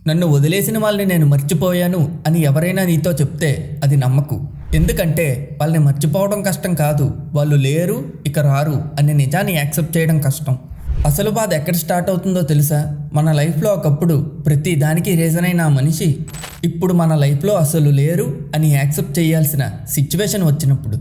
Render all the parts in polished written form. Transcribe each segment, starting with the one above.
నన్ను వదిలేసిన వాళ్ళని నేను మర్చిపోయాను అని ఎవరైనా నీతో చెప్తే అది నమ్మకు. ఎందుకంటే వాళ్ళని మర్చిపోవడం కష్టం కాదు, వాళ్ళు లేరు ఇక రారు అనే నిజాన్ని యాక్సెప్ట్ చేయడం కష్టం. అసలు బాధ ఎక్కడ స్టార్ట్ అవుతుందో తెలుసా? మన లైఫ్లో ఒకప్పుడు ప్రతి దానికి రీజన్ అయిన ఆ మనిషి ఇప్పుడు మన లైఫ్లో అసలు లేరు అని యాక్సెప్ట్ చేయాల్సిన సిచ్యువేషన్ వచ్చినప్పుడు.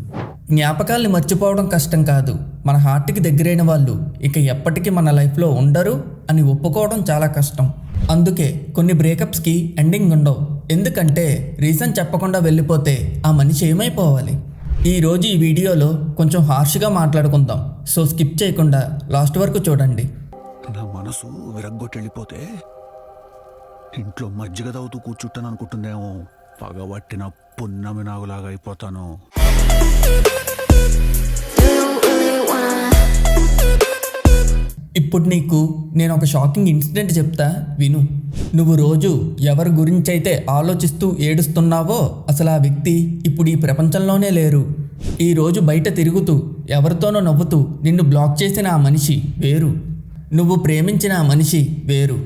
జ్ఞాపకాల్ని మర్చిపోవడం కష్టం కాదు, మన హార్ట్కి దగ్గరైన వాళ్ళు ఇక ఎప్పటికీ మన లైఫ్లో ఉండరు అని ఒప్పుకోవడం చాలా కష్టం. అందుకే కొన్ని బ్రేకప్స్కి ఎండింగ్ ఉండవు, ఎందుకంటే రీజన్ చెప్పకుండా వెళ్ళిపోతే ఆ మనిషి ఏమైపోవాలి. ఈరోజు ఈ వీడియోలో కొంచెం హార్ష్గా మాట్లాడుకుందాం, సో స్కిప్ చేయకుండా లాస్ట్ వరకు చూడండి. నా మనసు విరగ్గొట్టి వెళ్ళిపోతే ఇంట్లో మజ్జిగ తాగుతూ కూర్చుంటాను అనుకుంటుందేమో, పగబట్టిన పున్నమి నాగులాగా అయిపోతాను. ఇప్పుడు నీకు నేను ఒక షాకింగ్ ఇన్సిడెంట్ చెప్తా, విను. నువ్వు రోజు ఎవరి గురించైతే ఆలోచిస్తూ ఏడుస్తున్నావో అసలు ఆ వ్యక్తి ఇప్పుడు ఈ ప్రపంచంలోనే లేరు. ఈరోజు బయట తిరుగుతూ ఎవరితోనో నవ్వుతూ నిన్ను బ్లాక్ చేసిన ఆ మనిషి వేరు, నువ్వు ప్రేమించిన ఆ మనిషి వేరు.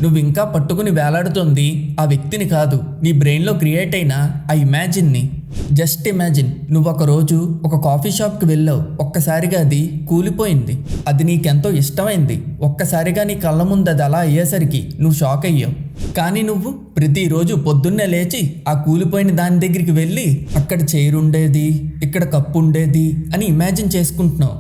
నువ్వు ఇంకా పట్టుకుని వేలాడుతోంది ఆ వ్యక్తిని కాదు, నీ బ్రెయిన్లో క్రియేట్ అయిన ఆ ఇమాజిన్ని. జస్ట్ ఇమాజిన్, నువ్వు ఒక రోజు ఒక కాఫీ షాప్కి వెళ్ళావు, ఒక్కసారిగా అది కూలిపోయింది. అది నీకెంతో ఇష్టమైంది, ఒక్కసారిగా నీ కళ్ళ ముందు అది అలా అయ్యేసరికి నువ్వు షాక్ అయ్యావు. కానీ నువ్వు ప్రతిరోజు పొద్దున్నే లేచి ఆ కూలిపోయిన దాని దగ్గరికి వెళ్ళి అక్కడ చైర్ ఉండేది, ఇక్కడ కప్పు ఉండేది అని ఇమాజిన్ చేసుకుంటున్నావు.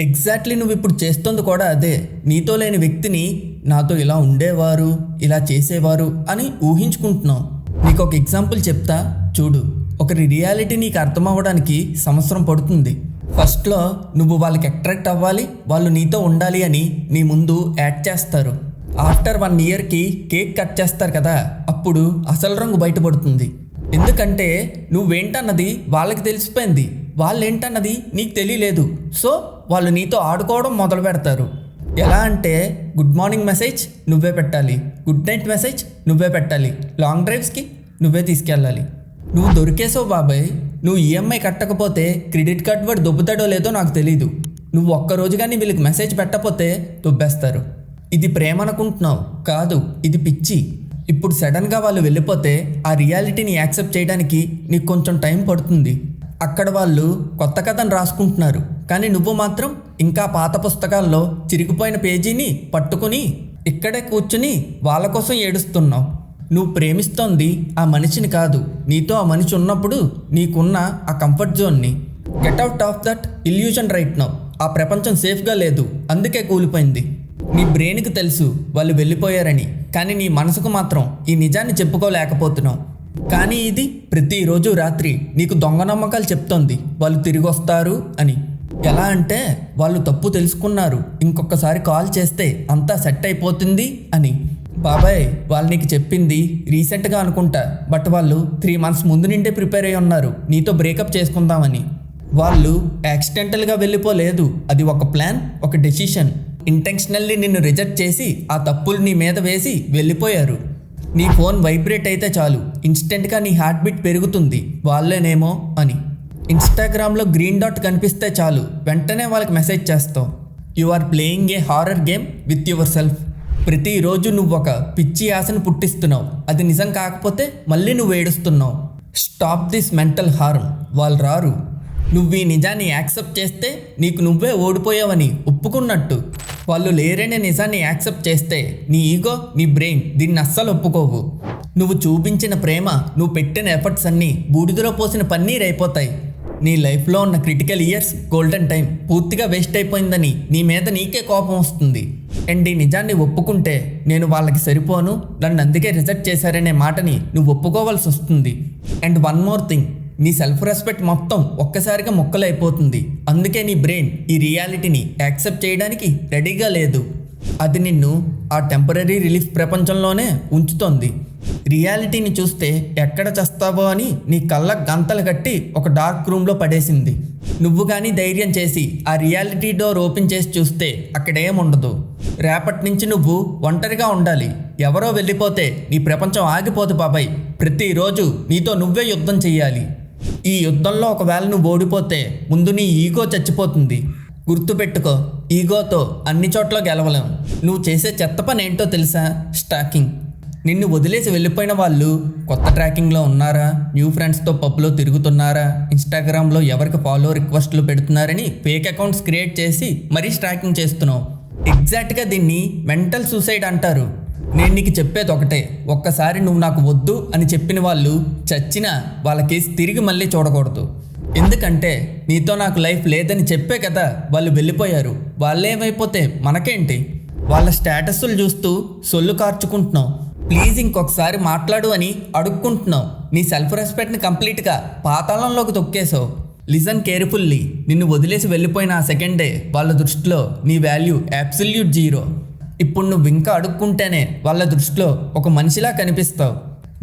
ఎగ్జాక్ట్లీ నువ్వు ఇప్పుడు చేస్తుంది కూడా అదే. నీతో లేని వ్యక్తిని నాతో ఇలా ఉండేవారు, ఇలా చేసేవారు అని ఊహించుకుంటున్నావు. నీకు ఒక ఎగ్జాంపుల్ చెప్తా చూడు. ఒకరి రియాలిటీ నీకు అర్థం అవ్వడానికి సంవత్సరం పడుతుంది. ఫస్ట్లో నువ్వు వాళ్ళకి అట్రాక్ట్ అవ్వాలి, వాళ్ళు నీతో ఉండాలి అని నీ ముందు యాడ్ చేస్తారు. ఆఫ్టర్ 1 ఇయర్కి కేక్ కట్ చేస్తారు కదా, అప్పుడు అసలు రంగు బయటపడుతుంది. ఎందుకంటే నువ్వేంటన్నది వాళ్ళకి తెలిసిపోయింది, వాళ్ళేంటన్నది నీకు తెలియలేదు. సో వాళ్ళు నీతో ఆడుకోవడం మొదలు పెడతారు. ఎలా అంటే గుడ్ మార్నింగ్ మెసేజ్ నువ్వే పెట్టాలి, గుడ్ నైట్ మెసేజ్ నువ్వే పెట్టాలి, లాంగ్ డ్రైవ్స్కి నువ్వే తీసుకెళ్ళాలి. నువ్వు దొరికేసావు బాబాయ్. నువ్వు ఈఎంఐ కట్టకపోతే క్రెడిట్ కార్డ్ వాడు దొబ్బుతాడో లేదో నాకు తెలీదు. నువ్వు ఒక్కరోజు కానీ వీళ్ళకి మెసేజ్ పెట్టకపోతే దొబ్బేస్తారు. ఇది ప్రేమ అనుకుంటున్నావు, కాదు ఇది పిచ్చి. ఇప్పుడు సడన్గా వాళ్ళు వెళ్ళిపోతే ఆ రియాలిటీని యాక్సెప్ట్ చేయడానికి నీకు కొంచెం టైం పడుతుంది. అక్కడ వాళ్ళు కొత్త కథను రాసుకుంటున్నారు, కానీ నువ్వు మాత్రం ఇంకా పాత పుస్తకాల్లో చిరిగిపోయిన పేజీని పట్టుకుని ఇక్కడే కూర్చుని వాళ్ళ కోసం ఏడుస్తున్నావు. నువ్వు ప్రేమిస్తోంది ఆ మనిషిని కాదు, నీతో ఆ మనిషి ఉన్నప్పుడు నీకున్న ఆ కంఫర్ట్ జోన్ని. Get out of that illusion right now. ఆ ప్రపంచం సేఫ్గా లేదు, అందుకే కూలిపోయింది. నీ బ్రెయిన్కి తెలుసు వాళ్ళు వెళ్ళిపోయారని, కానీ నీ మనసుకు మాత్రం ఈ నిజాన్ని చెప్పుకోలేకపోతున్నావు. కానీ ఇది ప్రతిరోజు రాత్రి నీకు దొంగ నమ్మకాలు చెప్తోంది వాళ్ళు తిరిగి వస్తారు అని. ఎలా అంటే వాళ్ళు తప్పు తెలుసుకున్నారు, ఇంకొకసారి కాల్ చేస్తే అంతా సెట్ అయిపోతుంది అని. బాబాయ్ వాళ్ళు నీకు చెప్పింది రీసెంట్గా అనుకుంటా, బట్ వాళ్ళు 3 months ముందు నుండే ప్రిపేర్ అయి ఉన్నారు నీతో బ్రేకప్ చేసుకుందామని. వాళ్ళు యాక్సిడెంటల్గా వెళ్ళిపోలేదు, అది ఒక ప్లాన్, ఒక డెసిషన్. ఇంటెన్షనల్లీ నిన్ను రిజెక్ట్ చేసి ఆ తప్పులు నీ మీద వేసి వెళ్ళిపోయారు. నీ ఫోన్ వైబ్రేట్ అయితే చాలు ఇన్స్టెంట్గా నీ హార్ట్ బీట్ పెరుగుతుంది, వాళ్ళేనేమో అని. ఇన్స్టాగ్రామ్లో గ్రీన్ డాట్ కనిపిస్తే చాలు వెంటనే వాళ్ళకి మెసేజ్ చేస్తావు. You are playing a horror game with yourself. ప్రతిరోజు నువ్వు ఒక పిచ్చి ఆశను పుట్టిస్తున్నావు, అది నిజం కాకపోతే మళ్ళీ నువ్వు ఏడుస్తున్నావు. Stop this mental harm. వాళ్ళు రారు. నువ్వు ఈ నిజాన్ని యాక్సెప్ట్ చేస్తే నీకు నువ్వే ఓడిపోయావని ఒప్పుకున్నట్టు. వాళ్ళు లేరనే నిజాన్ని యాక్సెప్ట్ చేస్తే నీ ఈగో, నీ బ్రెయిన్ దీన్ని అస్సలు ఒప్పుకోవు. నువ్వు చూపించిన ప్రేమ, నువ్వు పెట్టిన ఎఫర్ట్స్ అన్నీ బూడిదలో పోసిన పన్నీర్ అయిపోతాయి. నీ లైఫ్లో ఉన్న క్రిటికల్ ఇయర్స్, గోల్డెన్ టైం పూర్తిగా వేస్ట్ అయిపోయిందని నీ మీద నీకే కోపం వస్తుంది. అండ్ ఈ నిజాన్ని ఒప్పుకుంటే నేను వాళ్ళకి సరిపోను, నన్ను అందుకే రిజెక్ట్ చేశారనే మాటని నువ్వు ఒప్పుకోవాల్సి వస్తుంది. అండ్ వన్ మోర్ థింగ్, నీ సెల్ఫ్ రెస్పెక్ట్ మొత్తం ఒక్కసారిగా మొక్కలైపోతుంది. అందుకే నీ బ్రెయిన్ ఈ రియాలిటీని యాక్సెప్ట్ చేయడానికి రెడీగా లేదు. అది నిన్ను ఆ టెంపరీ రిలీఫ్ ప్రపంచంలోనే ఉంచుతోంది. రియాలిటీని చూస్తే ఎక్కడ చస్తావో అని నీ కళ్ళకు గంతలు కట్టి ఒక డార్క్ రూమ్లో పడేసింది. నువ్వు కానీ ధైర్యం చేసి ఆ రియాలిటీ డోర్ ఓపెన్ చేసి చూస్తే అక్కడేముండదు. రేపటి నుంచి నువ్వు ఒంటరిగా ఉండాలి. ఎవరో వెళ్ళిపోతే నీ ప్రపంచం ఆగిపోదు బాబాయ్. ప్రతిరోజు నీతో నువ్వే యుద్ధం చెయ్యాలి. ఈ యుద్ధంలో ఒకవేళ నువ్వు ఓడిపోతే ముందు నీ ఈగో చచ్చిపోతుంది. గుర్తుపెట్టుకో, ఈగోతో అన్ని చోట్ల గెలవలేం. నువ్వు చేసే చెత్త పని ఏంటో తెలుసా? స్టాకింగ్. నిన్ను వదిలేసి వెళ్ళిపోయిన వాళ్ళు కొత్త ట్రాకింగ్లో ఉన్నారా, న్యూ ఫ్రెండ్స్తో పబ్లో తిరుగుతున్నారా, ఇన్స్టాగ్రామ్లో ఎవరికి ఫాలో రిక్వెస్ట్లు పెడుతున్నారని ఫేక్ అకౌంట్స్ క్రియేట్ చేసి మరీ ట్రాకింగ్ చేస్తున్నావు. ఎగ్జాక్ట్గా దీన్ని మెంటల్ సూసైడ్ అంటారు. నేను నీకు చెప్పేది ఒకటే, ఒక్కసారి నువ్వు నాకు వద్దు అని చెప్పిన వాళ్ళు చచ్చినా వాళ్ళ కేసు తిరిగి మళ్ళీ చూడకూడదు. ఎందుకంటే నీతో నాకు లైఫ్ లేదని చెప్పే కదా వాళ్ళు వెళ్ళిపోయారు. వాళ్ళేమైపోతే మనకేంటి? వాళ్ళ స్టేటస్లు చూస్తూ సొల్లు కార్చుకుంటున్నావు. ప్లీజ్ ఇంకొకసారి మాట్లాడు అని అడుక్కుంటున్నావు. నీ సెల్ఫ్ రెస్పెక్ట్ని కంప్లీట్గా పాతాళంలోకి తొక్కేసావు. Listen carefully. నిన్ను వదిలేసి వెళ్ళిపోయిన ఆ సెకండే వాళ్ళ దృష్టిలో నీ వాల్యూ అబ్సల్యూట్ జీరో. ఇప్పుడు నువ్వు ఇంకా అడుక్కుంటేనే వాళ్ళ దృష్టిలో ఒక మనిషిలా కనిపిస్తావు.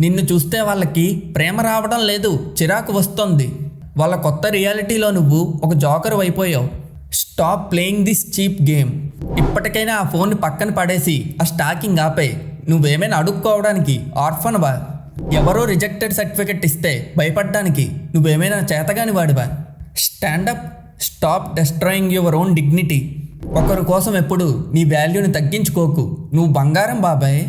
నిన్ను చూస్తే వాళ్ళకి ప్రేమ రావడం లేదు, చిరాకు వస్తుంది. వాళ్ళ కొత్త రియాలిటీలో నువ్వు ఒక జోకర్ అయిపోయావు. Stop playing this cheap game. ఇప్పటికైనా ఆ ఫోన్ని పక్కన పడేసి ఆ స్టాకింగ్ ఆపే. నువ్వేమైనా అడుక్కోవడానికి ఆర్ఫన్వా? ఎవరో రిజెక్టెడ్ సర్టిఫికెట్ ఇస్తే భయపడ్డానికి నువ్వేమైనా చేతగాని వాడివా? Stand up. Stop destroying your own dignity. ఒకరి కోసం ఎప్పుడు నీ వాల్యూని తగ్గించుకోకు. నువ్వు బంగారం బాబాయ్.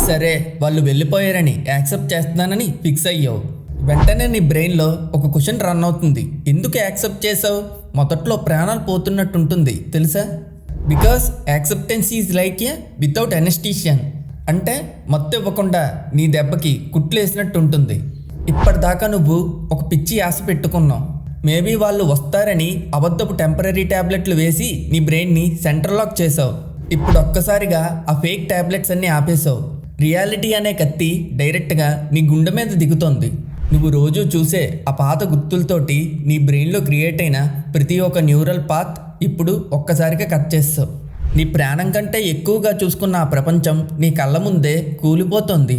సరే, వాళ్ళు వెళ్ళిపోయారని యాక్సెప్ట్ చేస్తున్నానని ఫిక్స్ అయ్యావు. వెంటనే నీ బ్రెయిన్లో ఒక క్వశ్చన్ రన్ అవుతుంది. ఎందుకు యాక్సెప్ట్ చేసావు? మొదట్లో ప్రాణాలు పోతున్నట్టుంటుంది తెలుసా? Because acceptance is like a without anaesthesia. అంటే మత్తు ఇవ్వకుండా నీ దెబ్బకి కుట్లు వేసినట్టు ఉంటుంది. ఇప్పటిదాకా నువ్వు ఒక పిచ్చి ఆశ పెట్టుకున్నావు. మేబీ వాళ్ళు వస్తారని అబద్ధపు టెంపరీ ట్యాబ్లెట్లు వేసి నీ బ్రెయిన్ని సెంటర్ లాక్ చేసావు. ఇప్పుడు ఒక్కసారిగా ఆ ఫేక్ ట్యాబ్లెట్స్ అన్నీ ఆపేసావు. రియాలిటీ అనే కత్తి డైరెక్ట్గా నీ గుండె మీద దిగుతోంది. నువ్వు రోజు చూసే ఆ పాత గుర్తులతోటి నీ బ్రెయిన్లో క్రియేట్ అయిన ప్రతి ఒక్క న్యూరల్ పాత్ ఇప్పుడు ఒక్కసారిగా కట్ చేస్తావు. నీ ప్రాణం కంటే ఎక్కువగా చూసుకున్న ఆ ప్రపంచం నీ కళ్ళ ముందే కూలిపోతుంది.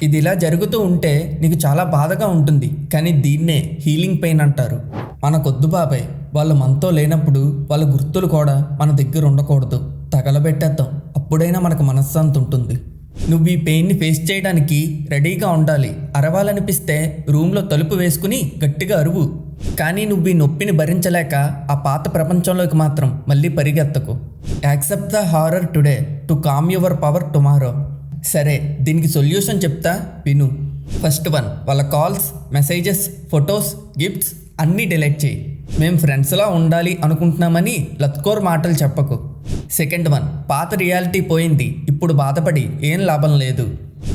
ఇది ఇలా జరుగుతూ ఉంటే నీకు చాలా బాధగా ఉంటుంది. కానీ దీన్నే హీలింగ్ పెయిన్ అంటారు. మనకొద్దు బాబాయ్. వాళ్ళు మనతో లేనప్పుడు వాళ్ళ గుర్తులు కూడా మన దగ్గర ఉండకూడదు. తగలబెట్టేద్దాం. అప్పుడైనా మనకు మనశ్శాంతి ఉంటుంది. నువ్వు ఈ పెయిన్ని ఫేస్ చేయడానికి రెడీగా ఉండాలి. అరవాలనిపిస్తే రూమ్లో తలుపు వేసుకుని గట్టిగా అరువు. కానీ నువ్వు ఈ నొప్పిని భరించలేక ఆ పాత ప్రపంచంలోకి మాత్రం మళ్ళీ పరిగెత్తకు. Accept the horror today to calm your power tomorrow. సరే, దీనికి సొల్యూషన్ చెప్తా విను. ఫస్ట్ వన్, వాళ్ళ కాల్స్, మెసేజెస్, ఫొటోస్, గిఫ్ట్స్ అన్నీ డిలీట్ చేయి. మేము ఫ్రెండ్స్లా ఉండాలి అనుకుంటున్నామని లత్కోర్ మాటలు చెప్పకు. సెకండ్ వన్, పాత రియాలిటీ పోయింది. ఇప్పుడు బాధపడి ఏం లాభం లేదు.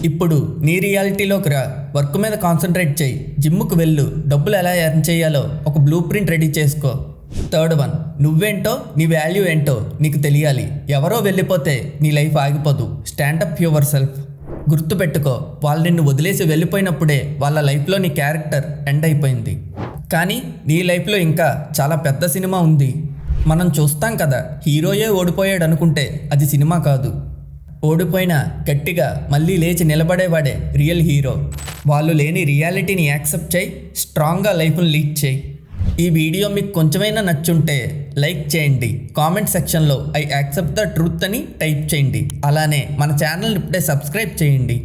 ఇప్పుడు నీ రియాలిటీలోకి రా. వర్క్ మీద కాన్సన్ట్రేట్ చేయి. జిమ్ముకు వెళ్ళు. డబ్బులు ఎలా ఎర్న్ చేయాలో ఒక బ్లూ ప్రింట్ రెడీ చేసుకో. థర్డ్ వన్, నువ్వేంటో నీ వాల్యూ ఏంటో నీకు తెలియాలి. ఎవరో వెళ్ళిపోతే నీ లైఫ్ ఆగిపోదు. Stand up yourself. గుర్తుపెట్టుకో, వాళ్ళు నిన్ను వదిలేసి వెళ్ళిపోయినప్పుడే వాళ్ళ లైఫ్లో నీ క్యారెక్టర్ ఎండ్ అయిపోయింది. కానీ నీ లైఫ్లో ఇంకా చాలా పెద్ద సినిమా ఉంది. మనం చూస్తాం కదా, హీరోయే ఓడిపోయాడు అనుకుంటే అది సినిమా కాదు. ఓడిపోయినా గట్టిగా మళ్ళీ లేచి నిలబడేవాడే రియల్ హీరో. వాళ్ళు లేని రియాలిటీని యాక్సెప్ట్ చేయి. స్ట్రాంగ్గా లైఫ్ని లీడ్ చేయి. ఈ వీడియో మీకు కొంచెమైనా నచ్చుంటే లైక్ చేయండి. కామెంట్ సెక్షన్లో ఐ యాక్సెప్ట్ ద ట్రూత్ అని టైప్ చేయండి. అలానే మన ఛానల్ని ఇప్పుడే సబ్స్క్రైబ్ చేయండి.